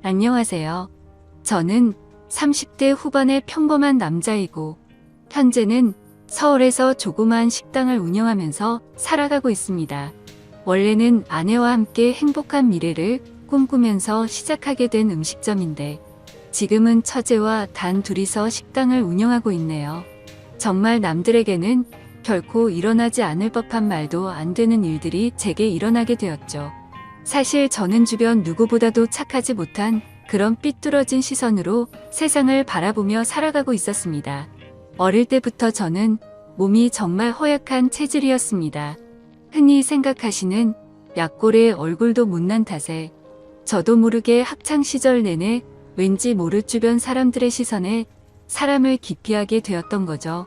안녕하세요. 저는 30대 후반의 평범한 남자이고, 현재는 서울에서 조그마한 식당을 운영하면서 살아가고 있습니다. 원래는 아내와 함께 행복한 미래를 꿈꾸면서 시작하게 된 음식점인데, 지금은 처제와 단 둘이서 식당을 운영하고 있네요. 정말 남들에게는 결코 일어나지 않을 법한 말도 안 되는 일들이 제게 일어나게 되었죠. 사실 저는 주변 누구보다도 착하지 못한 그런 삐뚤어진 시선으로 세상을 바라보며 살아가고 있었습니다. 어릴 때부터 저는 몸이 정말 허약한 체질이었습니다. 흔히 생각하시는 약골의 얼굴도 못난 탓에 저도 모르게 학창시절 내내 왠지 모를 주변 사람들의 시선에 사람을 기피하게 되었던 거죠.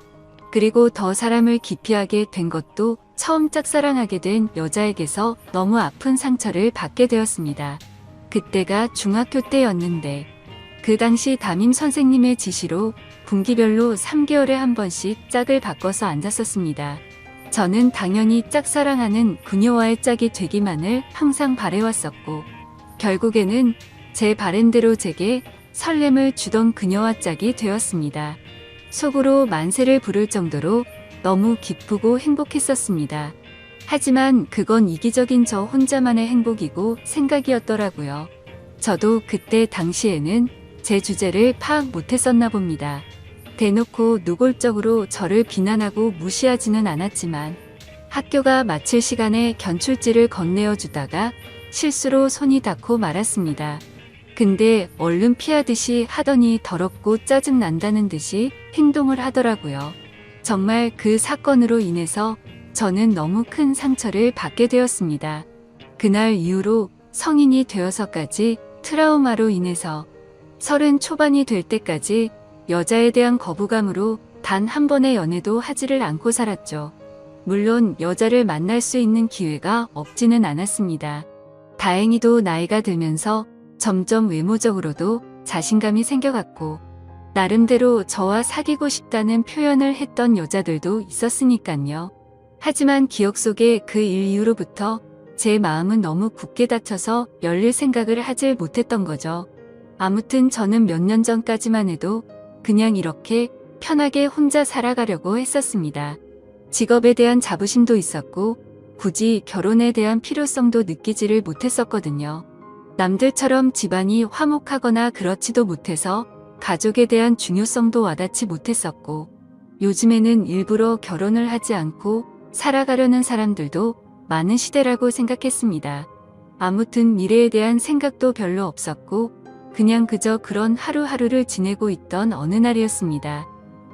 그리고 더 사람을 기피하게 된 것도 처음 짝사랑하게 된 여자에게서 너무 아픈 상처를 받게 되었습니다. 그때가 중학교 때였는데 그 당시 담임 선생님의 지시로 분기별로 3개월에 한 번씩 짝을 바꿔서 앉았었습니다. 저는 당연히 짝사랑하는 그녀와의 짝이 되기만을 항상 바래왔었고 결국에는 제 바램대로 제게 설렘을 주던 그녀와 짝이 되었습니다. 속으로 만세를 부를 정도로 너무 기쁘고 행복했었습니다. 하지만 그건 이기적인 저 혼자만의 행복이고 생각이었더라고요. 저도 그때 당시에는 제 주제를 파악 못했었나 봅니다. 대놓고 노골적으로 저를 비난하고 무시하지는 않았지만 학교가 마칠 시간에 견출지를 건네어 주다가 실수로 손이 닿고 말았습니다. 근데 얼른 피하듯이 하더니 더럽고 짜증난다는 듯이 행동을 하더라고요. 정말 그 사건으로 인해서 저는 너무 큰 상처를 받게 되었습니다. 그날 이후로 성인이 되어서까지 트라우마로 인해서 30 초반이 될 때까지 여자에 대한 거부감으로 단 한 번의 연애도 하지를 않고 살았죠. 물론 여자를 만날 수 있는 기회가 없지는 않았습니다. 다행히도 나이가 들면서 점점 외모적으로도 자신감이 생겨갔고 나름대로 저와 사귀고 싶다는 표현을 했던 여자들도 있었으니깐요. 하지만 기억 속에 그 일 이후로부터 제 마음은 너무 굳게 닫혀서 열릴 생각을 하질 못했던 거죠. 아무튼 저는 몇 년 전까지만 해도 그냥 이렇게 편하게 혼자 살아가려고 했었습니다. 직업에 대한 자부심도 있었고 굳이 결혼에 대한 필요성도 느끼지를 못했었거든요. 남들처럼 집안이 화목하거나 그렇지도 못해서 가족에 대한 중요성도 와닿지 못했었고 요즘에는 일부러 결혼을 하지 않고 살아가려는 사람들도 많은 시대라고 생각했습니다. 아무튼 미래에 대한 생각도 별로 없었고 그냥 그저 그런 하루하루를 지내고 있던 어느 날이었습니다.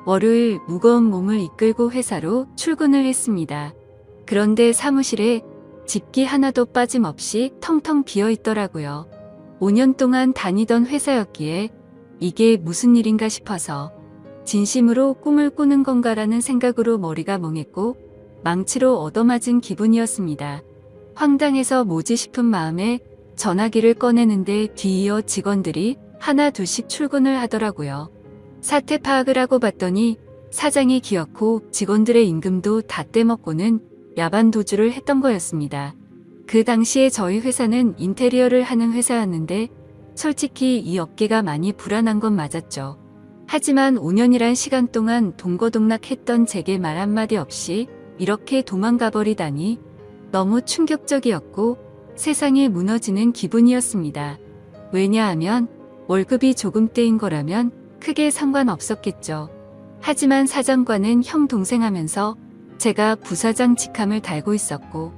월요일 무거운 몸을 이끌고 회사로 출근을 했습니다. 그런데 사무실에 집기 하나도 빠짐없이 텅텅 비어 있더라고요. 5년 동안 다니던 회사였기에 이게 무슨 일인가 싶어서 진심으로 꿈을 꾸는 건가라는 생각으로 머리가 멍했고 망치로 얻어맞은 기분이었습니다. 황당해서 뭐지 싶은 마음에 전화기를 꺼내는데 뒤이어 직원들이 하나 둘씩 출근을 하더라고요. 사태 파악을 하고 봤더니 사장이 기어코 직원들의 임금도 다 떼먹고는 야반 도주를 했던 거였습니다. 그 당시에 저희 회사는 인테리어를 하는 회사였는데 솔직히 이 업계가 많이 불안한 건 맞았죠. 하지만 5년이란 시간 동안 동거동락했던 제게 말 한마디 없이 이렇게 도망가 버리다니 너무 충격적이었고 세상이 무너지는 기분이었습니다. 왜냐하면 월급이 조금 떼인 거라면 크게 상관없었겠죠. 하지만 사장과는 형 동생 하면서 제가 부사장 직함을 달고 있었고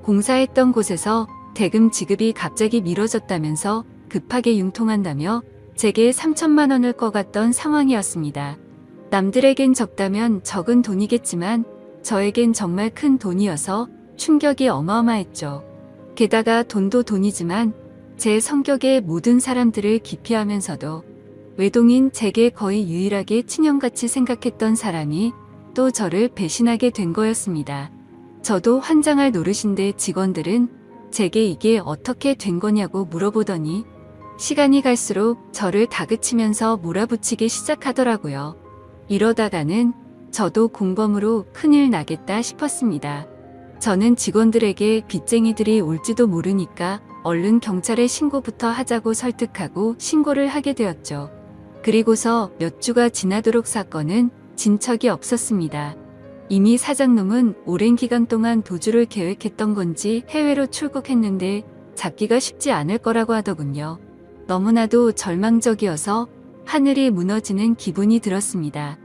공사했던 곳에서 대금 지급이 갑자기 미뤄졌다면서 급하게 융통한다며 제게 3천만 원을 꺼갔던 상황이었습니다. 남들에겐 적다면 적은 돈이겠지만 저에겐 정말 큰 돈이어서 충격이 어마어마했죠. 게다가 돈도 돈이지만 제 성격에 모든 사람들을 기피하면서도 외동인 제게 거의 유일하게 친형같이 생각했던 사람이 또 저를 배신하게 된 거였습니다. 저도 환장할 노릇인데 직원들은 제게 이게 어떻게 된 거냐고 물어보더니 시간이 갈수록 저를 다그치면서 몰아붙이기 시작하더라고요. 이러다가는 저도 공범으로 큰일 나겠다 싶었습니다. 저는 직원들에게 빚쟁이들이 올지도 모르니까 얼른 경찰에 신고부터 하자고 설득하고 신고를 하게 되었죠. 그리고서 몇 주가 지나도록 사건은 진척이 없었습니다. 이미 사장놈은 오랜 기간 동안 도주를 계획했던 건지 해외로 출국했는데 잡기가 쉽지 않을 거라고 하더군요. 너무나도 절망적이어서 하늘이 무너지는 기분이 들었습니다.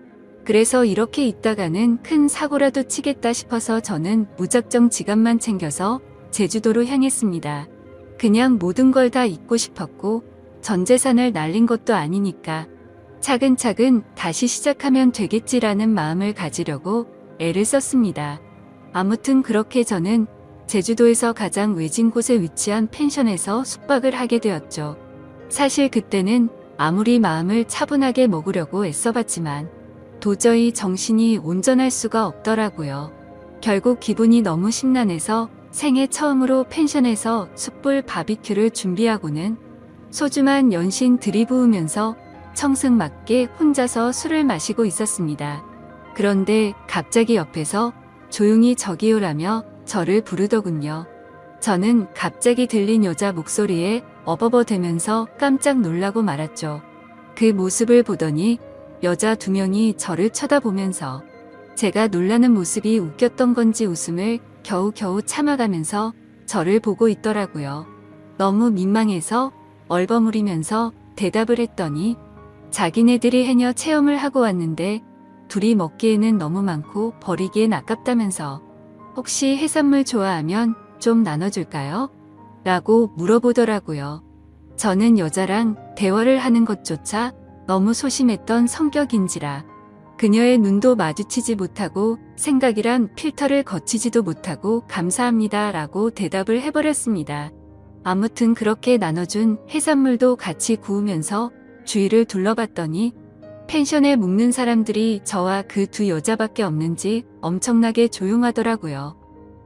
그래서 이렇게 있다가는 큰 사고라도 치겠다 싶어서 저는 무작정 지갑만 챙겨서 제주도로 향했습니다. 그냥 모든 걸 다 잊고 싶었고 전 재산을 날린 것도 아니니까 차근차근 다시 시작하면 되겠지라는 마음을 가지려고 애를 썼습니다. 아무튼 그렇게 저는 제주도에서 가장 외진 곳에 위치한 펜션에서 숙박을 하게 되었죠. 사실 그때는 아무리 마음을 차분하게 먹으려고 애써봤지만 도저히 정신이 온전할 수가 없더라고요. 결국 기분이 너무 심란해서 생애 처음으로 펜션에서 숯불 바비큐를 준비하고는 소주만 연신 들이부으면서 청승맞게 혼자서 술을 마시고 있었습니다. 그런데 갑자기 옆에서 조용히 저기요라며 저를 부르더군요. 저는 갑자기 들린 여자 목소리에 어버버대면서 깜짝 놀라고 말았죠. 그 모습을 보더니 여자 2명이 저를 쳐다보면서 제가 놀라는 모습이 웃겼던 건지 웃음을 겨우겨우 참아가면서 저를 보고 있더라고요. 너무 민망해서 얼버무리면서 대답을 했더니 자기네들이 해녀 체험을 하고 왔는데 둘이 먹기에는 너무 많고 버리기엔 아깝다면서 혹시 해산물 좋아하면 좀 나눠줄까요? 라고 물어보더라고요. 저는 여자랑 대화를 하는 것조차 너무 소심했던 성격인지라 그녀의 눈도 마주치지 못하고 생각이란 필터를 거치지도 못하고 감사합니다 라고 대답을 해버렸습니다. 아무튼 그렇게 나눠준 해산물도 같이 구우면서 주위를 둘러봤더니 펜션에 묵는 사람들이 저와 그 2 여자밖에 없는지 엄청나게 조용하더라고요.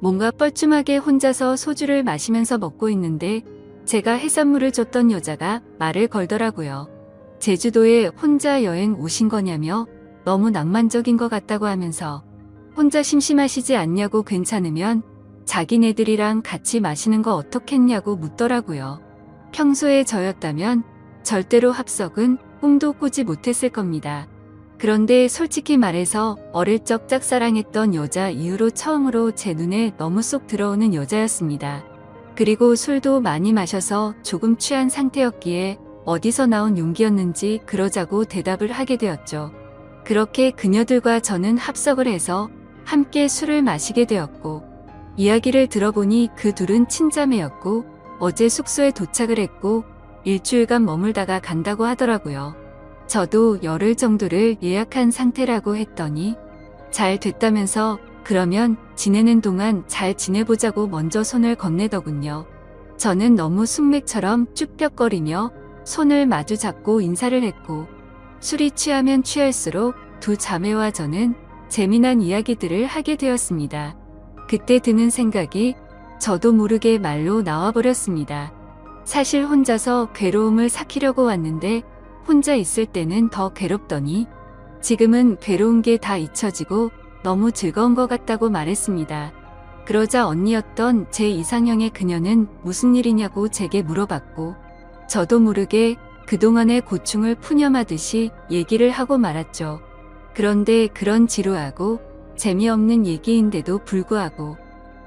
뭔가 뻘쭘하게 혼자서 소주를 마시면서 먹고 있는데 제가 해산물을 줬던 여자가 말을 걸더라고요. 제주도에 혼자 여행 오신 거냐며 너무 낭만적인 것 같다고 하면서 혼자 심심하시지 않냐고 괜찮으면 자기네들이랑 같이 마시는 거 어떻겠냐고 묻더라고요. 평소에 저였다면 절대로 합석은 꿈도 꾸지 못했을 겁니다. 그런데 솔직히 말해서 어릴 적 짝사랑했던 여자 이후로 처음으로 제 눈에 너무 쏙 들어오는 여자였습니다. 그리고 술도 많이 마셔서 조금 취한 상태였기에 어디서 나온 용기였는지 그러자고 대답을 하게 되었죠. 그렇게 그녀들과 저는 합석을 해서 함께 술을 마시게 되었고 이야기를 들어보니 그 둘은 친자매였고 어제 숙소에 도착을 했고 일주일간 머물다가 간다고 하더라고요. 저도 열흘 정도를 예약한 상태라고 했더니 잘 됐다면서 그러면 지내는 동안 잘 지내보자고 먼저 손을 건네더군요. 저는 너무 숙맥처럼 쭈뼛거리며 손을 마주 잡고 인사를 했고 술이 취하면 취할수록 2 자매와 저는 재미난 이야기들을 하게 되었습니다. 그때 드는 생각이 저도 모르게 말로 나와버렸습니다. 사실 혼자서 괴로움을 삭히려고 왔는데 혼자 있을 때는 더 괴롭더니 지금은 괴로운 게 다 잊혀지고 너무 즐거운 것 같다고 말했습니다. 그러자 언니였던 제 이상형의 그녀는 무슨 일이냐고 제게 물어봤고 저도 모르게 그동안의 고충을 푸념하듯이 얘기를 하고 말았죠. 그런데 그런 지루하고 재미없는 얘기인데도 불구하고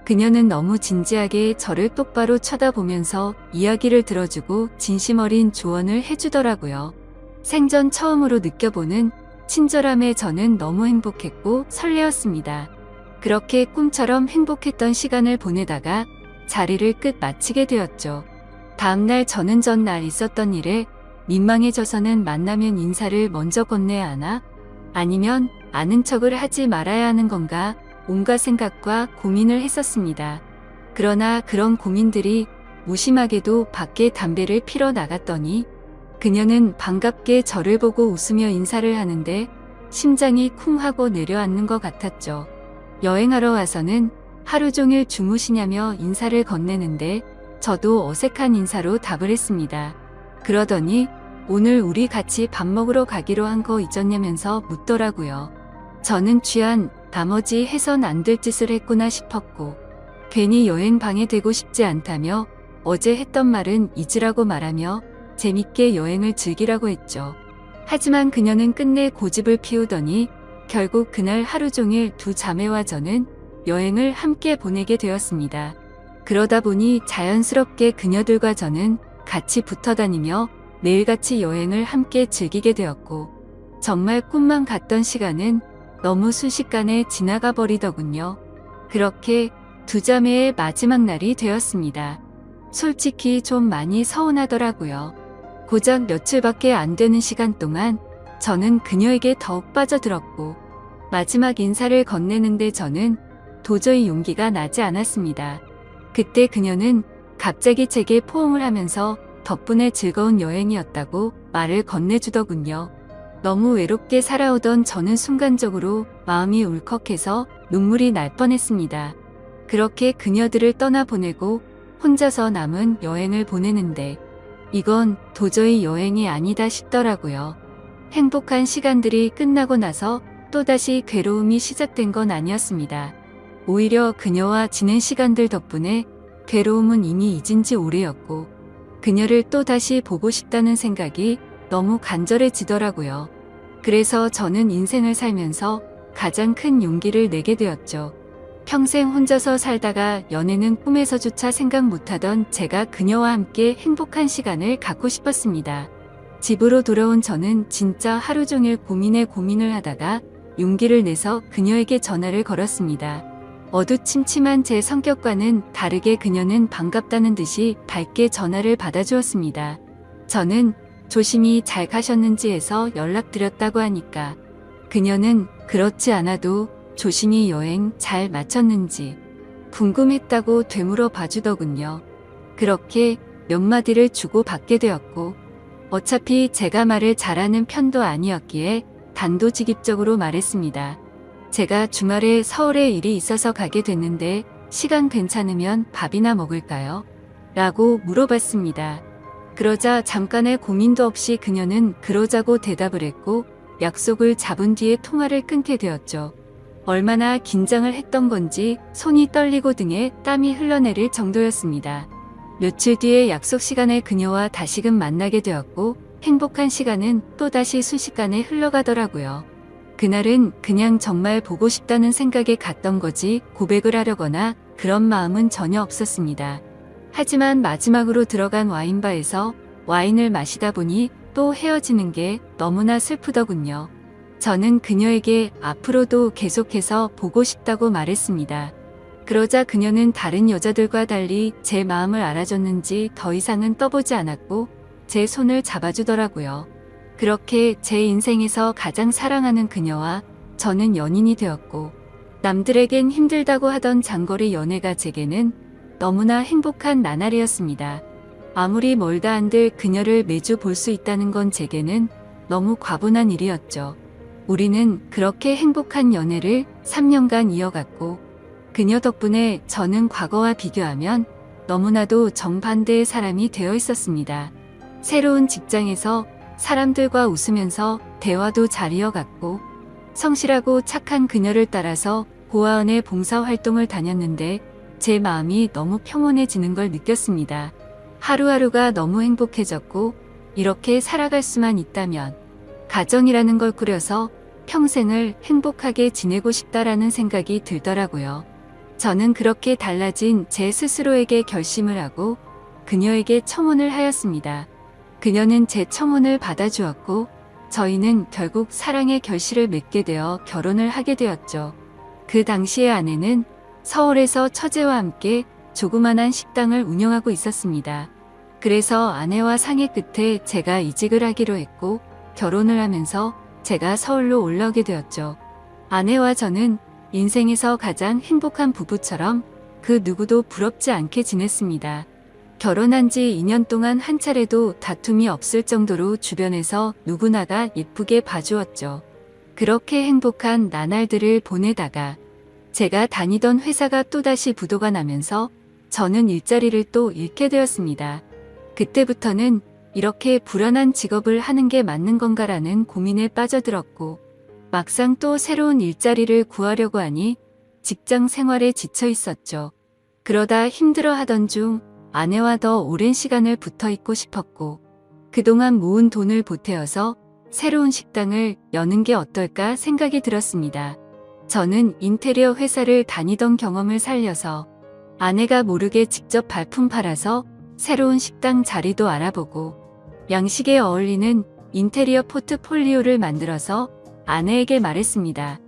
그녀는 너무 진지하게 저를 똑바로 쳐다보면서 이야기를 들어주고 진심 어린 조언을 해주더라고요. 생전 처음으로 느껴보는 친절함에 저는 너무 행복했고 설레었습니다. 그렇게 꿈처럼 행복했던 시간을 보내다가 자리를 끝 마치게 되었죠. 다음날 저는 전날 있었던 일에 민망해져서는 만나면 인사를 먼저 건네야 하나? 아니면 아는 척을 하지 말아야 하는 건가? 온갖 생각과 고민을 했었습니다. 그러나 그런 고민들이 무심하게도 밖에 담배를 피러 나갔더니 그녀는 반갑게 저를 보고 웃으며 인사를 하는데 심장이 쿵 하고 내려앉는 것 같았죠. 여행하러 와서는 하루 종일 주무시냐며 인사를 건네는데 저도 어색한 인사로 답을 했습니다. 그러더니 오늘 우리 같이 밥 먹으러 가기로 한 거 잊었냐면서 묻더라고요. 저는 취한 나머지 해선 안 될 짓을 했구나 싶었고 괜히 여행 방해되고 싶지 않다며 어제 했던 말은 잊으라고 말하며 재밌게 여행을 즐기라고 했죠. 하지만 그녀는 끝내 고집을 피우더니 결국 그날 하루 종일 두 자매와 저는 여행을 함께 보내게 되었습니다. 그러다 보니 자연스럽게 그녀들과 저는 같이 붙어 다니며 매일같이 여행을 함께 즐기게 되었고, 정말 꿈만 같던 시간은 너무 순식간에 지나가 버리더군요. 그렇게 두 자매의 마지막 날이 되었습니다. 솔직히 좀 많이 서운하더라고요. 고작 며칠밖에 안 되는 시간 동안 저는 그녀에게 더욱 빠져들었고, 마지막 인사를 건네는데 저는 도저히 용기가 나지 않았습니다. 그때 그녀는 갑자기 제게 포옹을 하면서 덕분에 즐거운 여행이었다고 말을 건네주더군요. 너무 외롭게 살아오던 저는 순간적으로 마음이 울컥해서 눈물이 날 뻔했습니다. 그렇게 그녀들을 떠나보내고 혼자서 남은 여행을 보내는데 이건 도저히 여행이 아니다 싶더라고요. 행복한 시간들이 끝나고 나서 또다시 괴로움이 시작된 건 아니었습니다. 오히려 그녀와 지낸 시간들 덕분에 괴로움은 이미 잊은 지 오래였고, 그녀를 또다시 보고 싶다는 생각이 너무 간절해지더라고요. 그래서 저는 인생을 살면서 가장 큰 용기를 내게 되었죠. 평생 혼자서 살다가 연애는 꿈에서조차 생각 못하던 제가 그녀와 함께 행복한 시간을 갖고 싶었습니다. 집으로 돌아온 저는 진짜 하루 종일 고민을 하다가 용기를 내서 그녀에게 전화를 걸었습니다. 어두침침한 제 성격과는 다르게 그녀는 반갑다는 듯이 밝게 전화를 받아주었습니다. 저는 조심히 잘 가셨는지 해서 연락드렸다고 하니까 그녀는 그렇지 않아도 조심히 여행 잘 마쳤는지 궁금했다고 되물어 봐주더군요. 그렇게 몇 마디를 주고받게 되었고, 어차피 제가 말을 잘하는 편도 아니었기에 단도직입적으로 말했습니다. 제가 주말에 서울에 일이 있어서 가게 됐는데 시간 괜찮으면 밥이나 먹을까요? 라고 물어봤습니다. 그러자 잠깐의 고민도 없이 그녀는 그러자고 대답을 했고, 약속을 잡은 뒤에 통화를 끊게 되었죠. 얼마나 긴장을 했던 건지 손이 떨리고 등에 땀이 흘러내릴 정도였습니다. 며칠 뒤에 약속 시간에 그녀와 다시금 만나게 되었고, 행복한 시간은 또다시 순식간에 흘러가더라고요. 그날은 그냥 정말 보고 싶다는 생각에 갔던 거지 고백을 하려거나 그런 마음은 전혀 없었습니다. 하지만 마지막으로 들어간 와인바에서 와인을 마시다 보니 또 헤어지는 게 너무나 슬프더군요. 저는 그녀에게 앞으로도 계속해서 보고 싶다고 말했습니다. 그러자 그녀는 다른 여자들과 달리 제 마음을 알아줬는지 더 이상은 떠보지 않았고 제 손을 잡아주더라고요. 그렇게 제 인생에서 가장 사랑하는 그녀와 저는 연인이 되었고, 남들에겐 힘들다고 하던 장거리 연애가 제게는 너무나 행복한 나날이었습니다. 아무리 멀다 한들 그녀를 매주 볼 수 있다는 건 제게는 너무 과분한 일이었죠. 우리는 그렇게 행복한 연애를 3년간 이어갔고, 그녀 덕분에 저는 과거와 비교하면 너무나도 정반대의 사람이 되어 있었습니다. 새로운 직장에서 사람들과 웃으면서 대화도 잘 이어갔고, 성실하고 착한 그녀를 따라서 고아원의 봉사활동을 다녔는데 제 마음이 너무 평온해지는 걸 느꼈습니다. 하루하루가 너무 행복해졌고, 이렇게 살아갈 수만 있다면 가정이라는 걸 꾸려서 평생을 행복하게 지내고 싶다라는 생각이 들더라고요. 저는 그렇게 달라진 제 스스로에게 결심을 하고 그녀에게 청혼을 하였습니다. 그녀는 제 청혼을 받아주었고, 저희는 결국 사랑의 결실을 맺게 되어 결혼을 하게 되었죠. 그 당시의 아내는 서울에서 처제와 함께 조그만한 식당을 운영하고 있었습니다. 그래서 아내와 상의 끝에 제가 이직을 하기로 했고, 결혼을 하면서 제가 서울로 올라오게 되었죠. 아내와 저는 인생에서 가장 행복한 부부처럼 그 누구도 부럽지 않게 지냈습니다. 결혼한 지 2년 동안 한 차례도 다툼이 없을 정도로 주변에서 누구나가 예쁘게 봐주었죠. 그렇게 행복한 나날들을 보내다가 제가 다니던 회사가 또다시 부도가 나면서 저는 일자리를 또 잃게 되었습니다. 그때부터는 이렇게 불안한 직업을 하는 게 맞는 건가라는 고민에 빠져들었고, 막상 또 새로운 일자리를 구하려고 하니 직장 생활에 지쳐 있었죠. 그러다 힘들어하던 중 아내와 더 오랜 시간을 붙어 있고 싶었고, 그동안 모은 돈을 보태어서 새로운 식당을 여는 게 어떨까 생각이 들었습니다. 저는 인테리어 회사를 다니던 경험을 살려서 아내가 모르게 직접 발품 팔아서 새로운 식당 자리도 알아보고 양식에 어울리는 인테리어 포트폴리오를 만들어서 아내에게 말했습니다.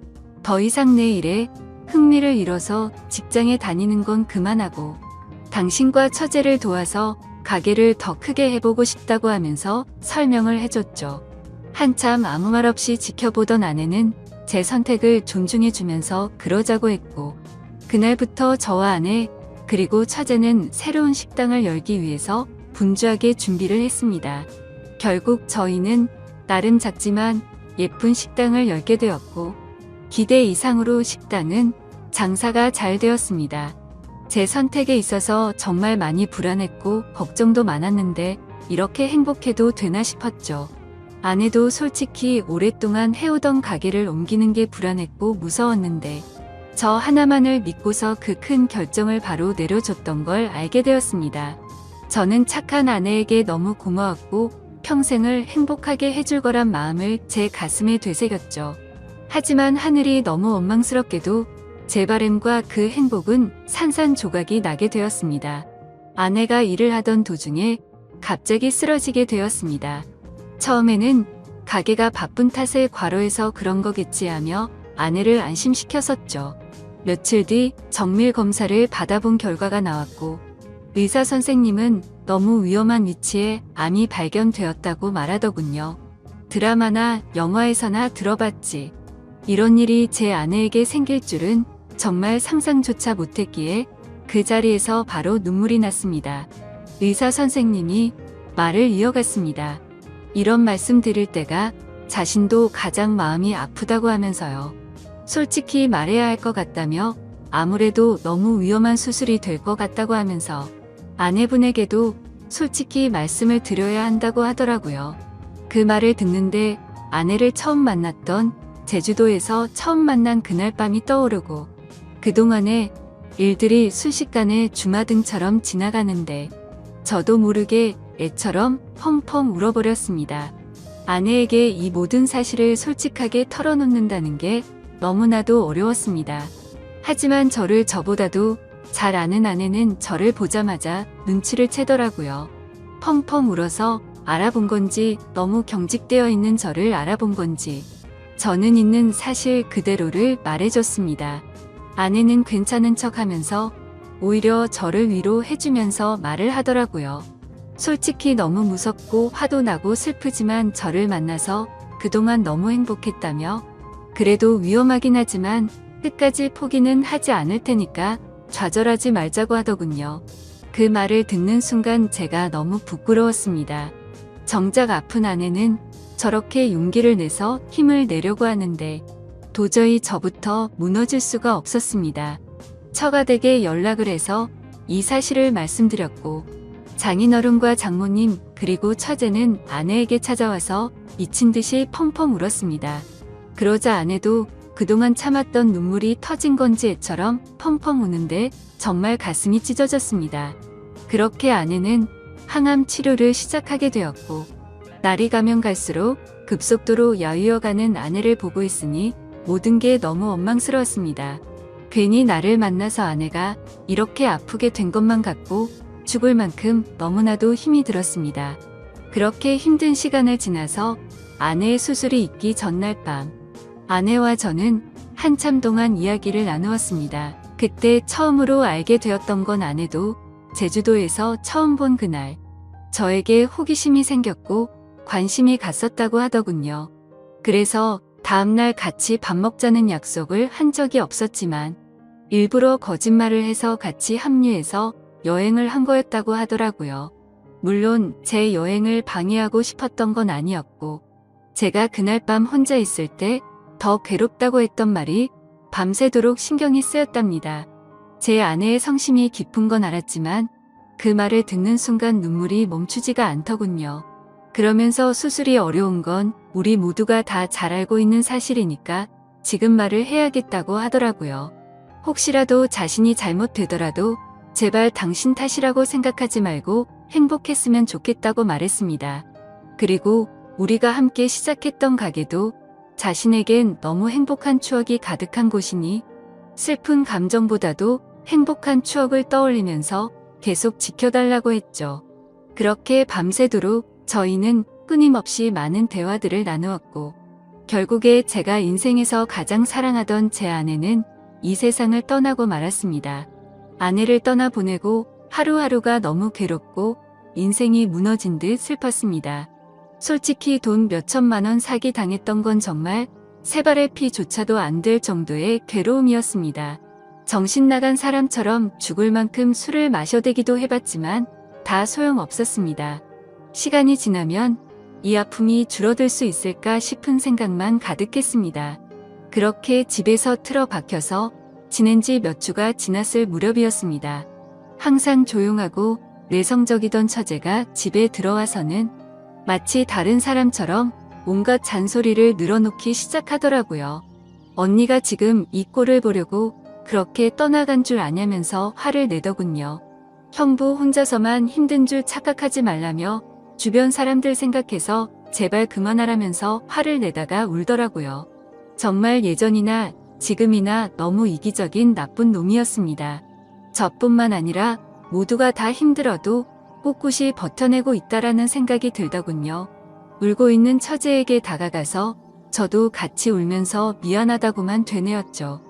더 이상 내 일에 흥미를 잃어서 직장에 다니는 건 그만하고 당신과 처제를 도와서 가게를 더 크게 해보고 싶다고 하면서 설명을 해줬죠. 한참 아무 말 없이 지켜보던 아내는 제 선택을 존중해주면서 그러자고 했고, 그날부터 저와 아내 그리고 처제는 새로운 식당을 열기 위해서 분주하게 준비를 했습니다. 결국 저희는 나름 작지만 예쁜 식당을 열게 되었고, 기대 이상으로 식당은 장사가 잘 되었습니다. 제 선택에 있어서 정말 많이 불안했고 걱정도 많았는데 이렇게 행복해도 되나 싶었죠. 아내도 솔직히 오랫동안 해오던 가게를 옮기는 게 불안했고 무서웠는데 저 하나만을 믿고서 그 큰 결정을 바로 내려줬던 걸 알게 되었습니다. 저는 착한 아내에게 너무 고마웠고 평생을 행복하게 해줄 거란 마음을 제 가슴에 되새겼죠. 하지만 하늘이 너무 원망스럽게도 제 바램과 그 행복은 산산조각이 나게 되었습니다. 아내가 일을 하던 도중에 갑자기 쓰러지게 되었습니다. 처음에는 가게가 바쁜 탓에 과로해서 그런 거겠지 하며 아내를 안심시켰었죠. 며칠 뒤 정밀 검사를 받아본 결과가 나왔고 의사 선생님은 너무 위험한 위치에 암이 발견되었다고 말하더군요. 드라마나 영화에서나 들어봤지. 이런 일이 제 아내에게 생길 줄은 정말 상상조차 못했기에 그 자리에서 바로 눈물이 났습니다. 의사 선생님이 말을 이어갔습니다. 이런 말씀 드릴 때가 자신도 가장 마음이 아프다고 하면서요. 솔직히 말해야 할 것 같다며 아무래도 너무 위험한 수술이 될 것 같다고 하면서 아내분에게도 솔직히 말씀을 드려야 한다고 하더라고요. 그 말을 듣는데 아내를 처음 만났던 제주도에서 처음 만난 그날 밤이 떠오르고 그동안의 일들이 순식간에 주마등처럼 지나가는데 저도 모르게 애처럼 펑펑 울어버렸습니다. 아내에게 이 모든 사실을 솔직하게 털어놓는다는 게 너무나도 어려웠습니다. 하지만 저를 저보다도 잘 아는 아내는 저를 보자마자 눈치를 채더라고요. 펑펑 울어서 알아본 건지 너무 경직되어 있는 저를 알아본 건지 저는 있는 사실 그대로를 말해줬습니다. 아내는 괜찮은 척 하면서 오히려 저를 위로해주면서 말을 하더라고요. 솔직히 너무 무섭고 화도 나고 슬프지만 저를 만나서 그동안 너무 행복했다며 그래도 위험하긴 하지만 끝까지 포기는 하지 않을 테니까 좌절하지 말자고 하더군요. 그 말을 듣는 순간 제가 너무 부끄러웠습니다. 정작 아픈 아내는 저렇게 용기를 내서 힘을 내려고 하는데 도저히 저부터 무너질 수가 없었습니다. 처가댁에 연락을 해서 이 사실을 말씀드렸고 장인어른과 장모님 그리고 처제는 아내에게 찾아와서 미친 듯이 펑펑 울었습니다. 그러자 아내도 그동안 참았던 눈물이 터진 건지 애처럼 펑펑 우는데 정말 가슴이 찢어졌습니다. 그렇게 아내는 항암 치료를 시작하게 되었고 날이 가면 갈수록 급속도로 야위어가는 아내를 보고 있으니 모든 게 너무 원망스러웠습니다. 괜히 나를 만나서 아내가 이렇게 아프게 된 것만 같고 죽을 만큼 너무나도 힘이 들었습니다. 그렇게 힘든 시간을 지나서 아내의 수술이 있기 전날 밤 아내와 저는 한참 동안 이야기를 나누었습니다. 그때 처음으로 알게 되었던 건 아내도 제주도에서 처음 본 그날 저에게 호기심이 생겼고 관심이 갔었다고 하더군요. 그래서 다음날 같이 밥 먹자는 약속을 한 적이 없었지만 일부러 거짓말을 해서 같이 합류해서 여행을 한 거였다고 하더라고요. 물론 제 여행을 방해하고 싶었던 건 아니었고 제가 그날 밤 혼자 있을 때 더 괴롭다고 했던 말이 밤새도록 신경이 쓰였답니다. 제 아내의 성심이 깊은 건 알았지만 그 말을 듣는 순간 눈물이 멈추지가 않더군요. 그러면서 수술이 어려운 건 우리 모두가 다 잘 알고 있는 사실이니까 지금 말을 해야겠다고 하더라고요. 혹시라도 자신이 잘못되더라도 제발 당신 탓이라고 생각하지 말고 행복했으면 좋겠다고 말했습니다. 그리고 우리가 함께 시작했던 가게도 자신에겐 너무 행복한 추억이 가득한 곳이니 슬픈 감정보다도 행복한 추억을 떠올리면서 계속 지켜달라고 했죠. 그렇게 밤새도록 저희는 끊임없이 많은 대화들을 나누었고 결국에 제가 인생에서 가장 사랑하던 제 아내는 이 세상을 떠나고 말았습니다. 아내를 떠나보내고 하루하루가 너무 괴롭고 인생이 무너진 듯 슬펐습니다. 솔직히 돈 몇천만 원 사기 당했던 건 정말 세 발의 피조차도 안 될 정도의 괴로움이었습니다. 정신 나간 사람처럼 죽을 만큼 술을 마셔대기도 해봤지만 다 소용없었습니다. 시간이 지나면 이 아픔이 줄어들 수 있을까 싶은 생각만 가득했습니다. 그렇게 집에서 틀어박혀서 지낸 지 몇 주가 지났을 무렵이었습니다. 항상 조용하고 내성적이던 처제가 집에 들어와서는 마치 다른 사람처럼 온갖 잔소리를 늘어놓기 시작하더라고요. 언니가 지금 이 꼴을 보려고 그렇게 떠나간 줄 아냐면서 화를 내더군요. 형부 혼자서만 힘든 줄 착각하지 말라며 주변 사람들 생각해서 제발 그만하라면서 화를 내다가 울더라고요. 정말 예전이나 지금이나 너무 이기적인 나쁜 놈이었습니다. 저뿐만 아니라 모두가 다 힘들어도 꿋꿋이 버텨내고 있다라는 생각이 들더군요. 울고 있는 처제에게 다가가서 저도 같이 울면서 미안하다고만 되뇌었죠.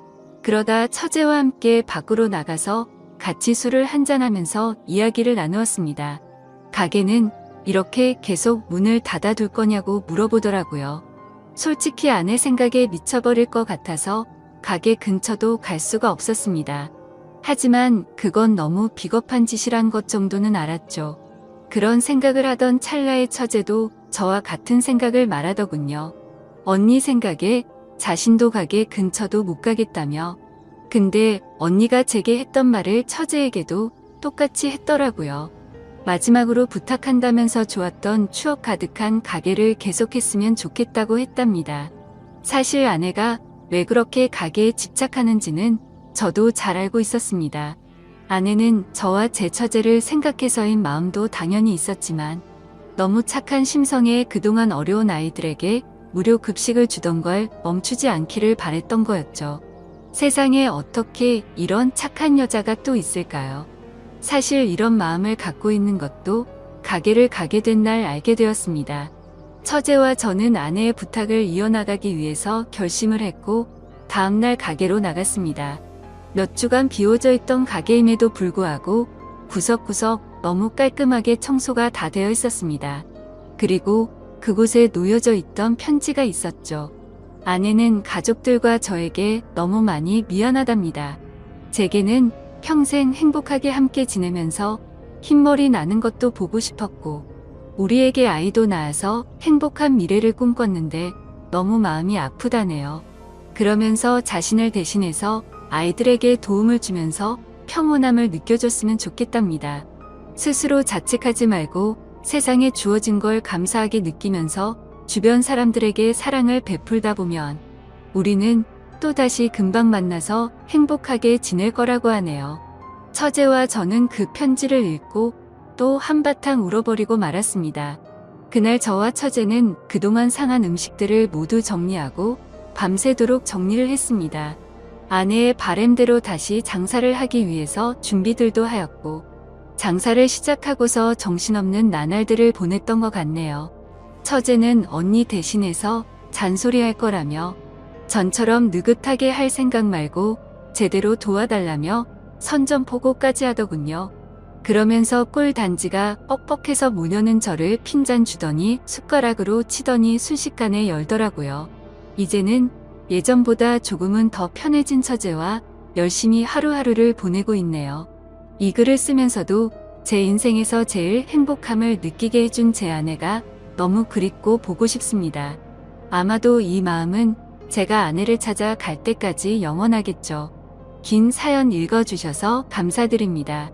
그러다 처제와 함께 밖으로 나가서 같이 술을 한잔하면서 이야기를 나누었습니다. 가게는 이렇게 계속 문을 닫아둘 거냐고 물어보더라고요. 솔직히 아내 생각에 미쳐버릴 것 같아서 가게 근처도 갈 수가 없었습니다. 하지만 그건 너무 비겁한 짓이란 것 정도는 알았죠. 그런 생각을 하던 찰나의 처제도 저와 같은 생각을 말하더군요. 언니 생각에 자신도 가게 근처도 못 가겠다며. 근데 언니가 제게 했던 말을 처제에게도 똑같이 했더라고요. 마지막으로 부탁한다면서 좋았던 추억 가득한 가게를 계속했으면 좋겠다고 했답니다. 사실 아내가 왜 그렇게 가게에 집착하는지는 저도 잘 알고 있었습니다. 아내는 저와 제 처제를 생각해서인 마음도 당연히 있었지만 너무 착한 심성에 그동안 어려운 아이들에게 무료 급식을 주던 걸 멈추지 않기를 바랬던 거였죠. 세상에 어떻게 이런 착한 여자가 또 있을까요? 사실 이런 마음을 갖고 있는 것도 가게를 가게 된 날 알게 되었습니다. 처제와 저는 아내의 부탁을 이어나가기 위해서 결심을 했고 다음날 가게로 나갔습니다. 몇 주간 비워져 있던 가게임에도 불구하고 구석구석 너무 깔끔하게 청소가 다 되어 있었습니다. 그리고 그곳에 놓여져 있던 편지가 있었죠. 아내는 가족들과 저에게 너무 많이 미안하답니다. 제게는 평생 행복하게 함께 지내면서 흰머리 나는 것도 보고 싶었고 우리에게 아이도 낳아서 행복한 미래를 꿈꿨는데 너무 마음이 아프다네요. 그러면서 자신을 대신해서 아이들에게 도움을 주면서 평온함을 느껴줬으면 좋겠답니다. 스스로 자책하지 말고 세상에 주어진 걸 감사하게 느끼면서 주변 사람들에게 사랑을 베풀다 보면 우리는 또다시 금방 만나서 행복하게 지낼 거라고 하네요. 처제와 저는 그 편지를 읽고 또 한바탕 울어버리고 말았습니다. 그날 저와 처제는 그동안 상한 음식들을 모두 정리하고 밤새도록 정리를 했습니다. 아내의 바램대로 다시 장사를 하기 위해서 준비들도 하였고 장사를 시작하고서 정신없는 나날들을 보냈던 것 같네요. 처제는 언니 대신해서 잔소리할 거라며 전처럼 느긋하게 할 생각 말고 제대로 도와달라며 선전포고까지 하더군요. 그러면서 꿀단지가 뻑뻑해서 모녀는 저를 핀잔 주더니 숟가락으로 치더니 순식간에 열더라고요. 이제는 예전보다 조금은 더 편해진 처제와 열심히 하루하루를 보내고 있네요. 이 글을 쓰면서도 제 인생에서 제일 행복함을 느끼게 해준 제 아내가 너무 그립고 보고 싶습니다. 아마도 이 마음은 제가 아내를 찾아 갈 때까지 영원하겠죠. 긴 사연 읽어주셔서 감사드립니다.